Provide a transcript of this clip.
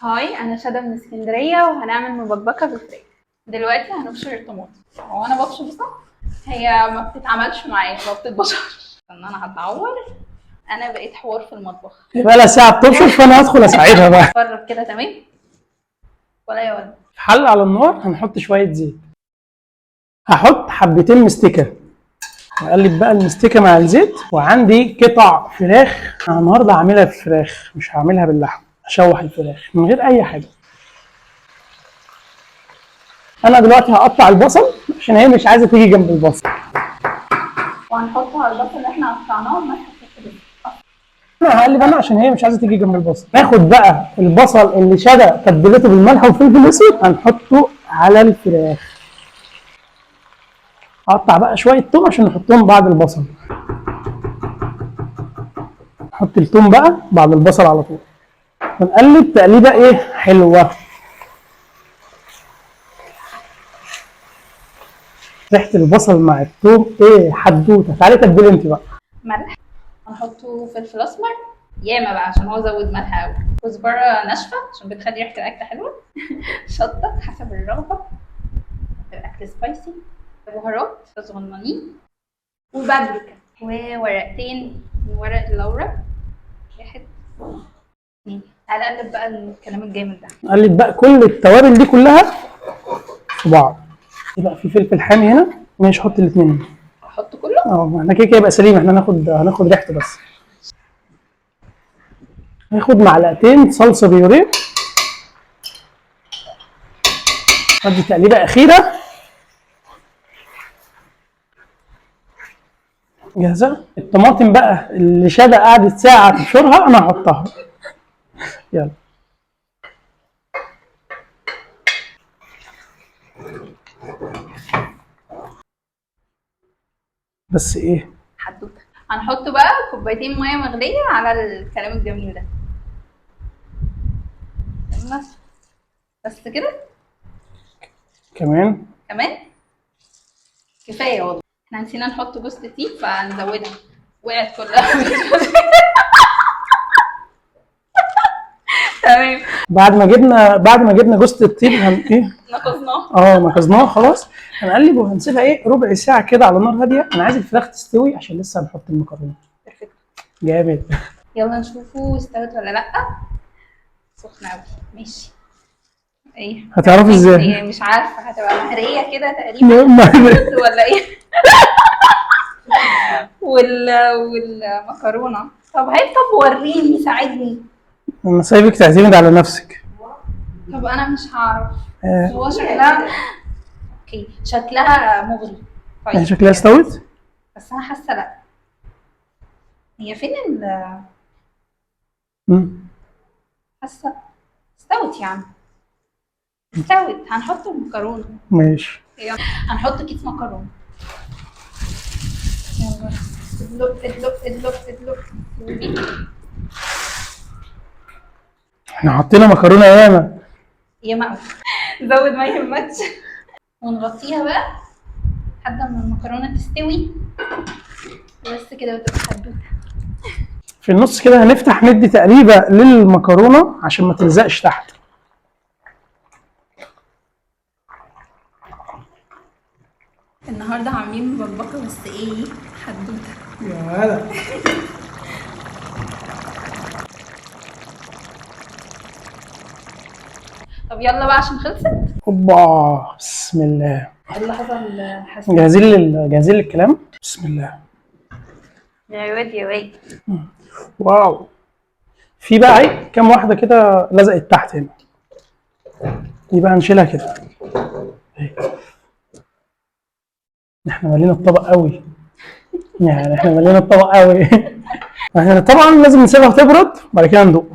هاي، انا شادة من اسكندريه وهنعمل مبكبكه بالفراخ. دلوقتي هنبشر الطماطم. هو انا ببشر صح؟ هي ما بتتعملش معايا، ما بتتبشرش. ان انا هتعور. انا بقيت حوار في المطبخ. يبقى لها ساعة بتبشر فأنا هدخل أساعدها بقى. اتفرج كده تمام ولا يا ولد؟ في حل على النار هنحط شوية زيت. هحط حبتين مستكة وأقلب بقى المستكة مع الزيت، وعندي قطع فراخ. أنا النهاردة هعملها بالفراخ مش هعملها باللحم. أشوح الفراخ من غير أي حاجة. أنا دلوقتي هقطع البصل عشان هي مش عايزة تيجي جنب البصل. وهنحط على البصل اللي احنا قطعناه وملح وفلفل. أنا هقلب عشان هي مش عايزة تيجي جنب البصل. ناخد بقى البصل اللي شدى تتبيلته بالملح والفلفل الأسود هنحطه على الفراخ. اقطع بقى شويه توم عشان نحطهم بعد البصل. نحط التوم بقى بعد البصل على طول ونقلب تقليبه ايه حلوه. ريحه البصل مع التوم ايه حدوته. تعالي تبلي انت بقى. ملح، هنحطه فلفل اسمر ياما بقى عشان هو زود ملح قوي. كزبره ناشفه عشان بتخلي ريحه الاكل حلوه. شطه حسب الرغبه، الاكل سبايسي. بهارات صغننين، وبابريكا، وورقتين من ورق اللورا. واحد اتنين. تعالى نقلب بقى الكلام الجامد ده. نقلب بقى كل التوابل دي كلها في بعض. يبقى في فلفل حامي هنا. ماشي حط الاثنين. احط كله؟ احنا كده يبقى سليم. احنا هناخد ريحته بس. هاخد معلقتين صلصه بيوريه. ادي تقليبه اخيره. جاهزه. الطماطم بقى اللي شادة قعدت ساعه تبشرها انا هحطها. يلا. بس ايه حدوته. هنحط بقى كوبايتين ميه مغليه على الكلام الجميل ده. بس كده كمان كفايه والله. احنا نسينا نحط جوز الطيب فنزودها. وقعت كلها. تمام. بعد ما جبنا جوزة الطيب ايه نقصناه. نقصناه خلاص. هنقلب وهنسيبها ايه ربع ساعه كده على نار هاديه. انا عايز الفراخ تستوي عشان لسه هنحط المكرونه. جامد. يلا نشوفه استوت ولا لا. سخنه قوي. ماشي. ايه هتعرفي ازاي؟ هي مش عارفه هتبقى مهريه كده تقريبا ولا ايه؟ والمكرونه. طب وريني ساعدني. انا سايبك تعتمد على نفسك. طب انا مش هعرف. هو شكلها اوكي، شكلها مغري. طيب شكلها استوت بس انا حاسه لا. هي فين حاسه استوت يعني. استوت. هنحط المكرونه. ماشي. هنحط كيس مكرونه. يلا ادلق. احنا حطينا مكرونه ياما قوي. زود ما يهمكش. ونغطيها بقى لحد ما المكرونه تستوي. بس كده وتبقى حدوته. في النص كده هنفتح ندي تقريبه للمكرونه عشان ما تلزقش تحت. النهارده عاملين مبكبكه بس ايه حدوته يا هلا. طب يلا بقى عشان خلصت. اوبا بسم الله. اللحظه الحساسه. جاهزين للكلام. بسم الله. يا واد. واو. في بقى ايه كام واحده كده لزقت تحت هنا. دي بقى نشيلها كده. احنا مالينا الطبق قوي. يعني احنا مالينا الطبق قوي. احنا طبعا لازم نسيبها تبرد بعد كده ندوق.